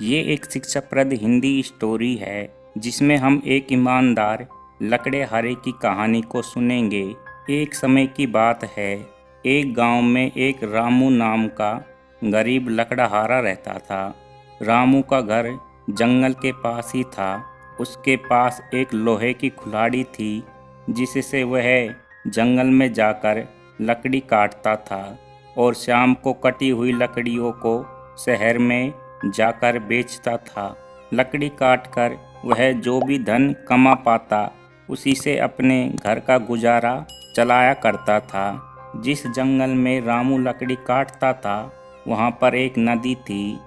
ये एक शिक्षाप्रद हिंदी स्टोरी है जिसमें हम एक ईमानदार लकड़हारे की कहानी को सुनेंगे। एक समय की बात है, एक गांव में एक रामू नाम का गरीब लकड़हारा रहता था। रामू का घर जंगल के पास ही था। उसके पास एक लोहे की कुल्हाड़ी थी जिससे वह जंगल में जाकर लकड़ी काटता था और शाम को कटी हुई लकड़ियों को शहर में जाकर बेचता था। लकड़ी काटकर वह जो भी धन कमा पाता उसी से अपने घर का गुजारा चलाया करता था। जिस जंगल में रामू लकड़ी काटता था वहाँ पर एक नदी थी।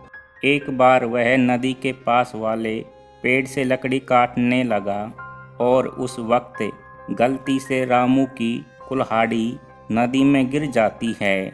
एक बार वह नदी के पास वाले पेड़ से लकड़ी काटने लगा और उस वक्त गलती से रामू की कुल्हाड़ी नदी में गिर जाती है।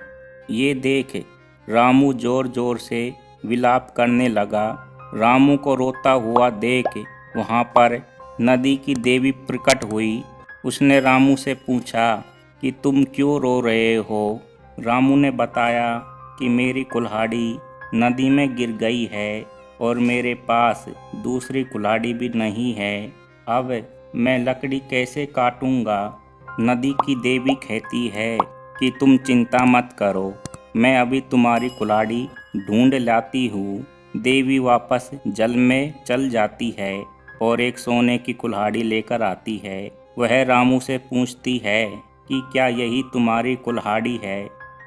ये देख रामू जोर जोर से विलाप करने लगा। रामू को रोता हुआ देख वहाँ पर नदी की देवी प्रकट हुई। उसने रामू से पूछा कि तुम क्यों रो रहे हो। रामू ने बताया कि मेरी कुल्हाड़ी नदी में गिर गई है और मेरे पास दूसरी कुल्हाड़ी भी नहीं है। अब मैं लकड़ी कैसे काटूंगा। नदी की देवी कहती है कि तुम चिंता मत करो, मैं अभी तुम्हारी कुल्हाड़ी ढूंढ लाती हूँ। देवी वापस जल में चल जाती है और एक सोने की कुल्हाड़ी लेकर आती है। वह रामू से पूछती है कि क्या यही तुम्हारी कुल्हाड़ी है।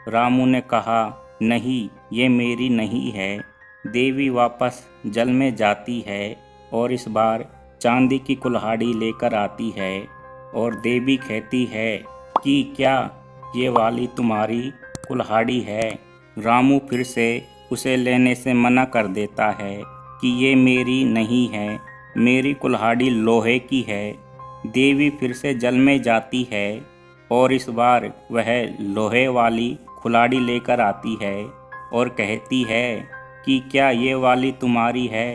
रामू ने कहा, नहीं, ये मेरी नहीं है। देवी वापस जल में जाती है और इस बार चांदी की कुल्हाड़ी लेकर आती है और देवी कहती है कि क्या ये वाली तुम्हारी कुल्हाड़ी है। रामू फिर से उसे लेने से मना कर देता है कि ये मेरी नहीं है, मेरी कुल्हाड़ी लोहे की है। देवी फिर से जल में जाती है और इस बार वह लोहे वाली कुल्हाड़ी लेकर आती है और कहती है कि क्या ये वाली तुम्हारी है।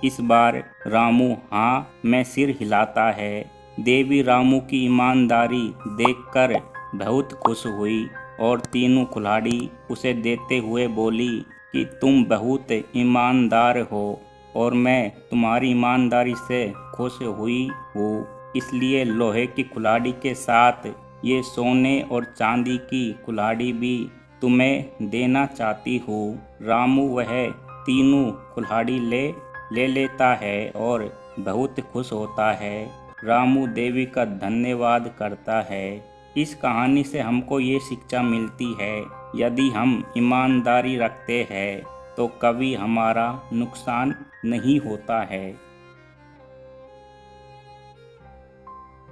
इस बार रामू हाँ में सिर हिलाता है। देवी रामू की ईमानदारी देखकर बहुत खुश हुई और तीनों कुल्हाड़ी उसे देते हुए बोली कि तुम बहुत ईमानदार हो और मैं तुम्हारी ईमानदारी से खुश हुई हूँ, इसलिए लोहे की कुल्हाड़ी के साथ ये सोने और चांदी की कुल्हाड़ी भी तुम्हें देना चाहती हूँ। रामू वह तीनों कुल्हाड़ी ले लेता है और बहुत खुश होता है। रामू देवी का धन्यवाद करता है। इस कहानी से हमको ये शिक्षा मिलती है, यदि हम ईमानदारी रखते हैं तो कभी हमारा नुकसान नहीं होता है।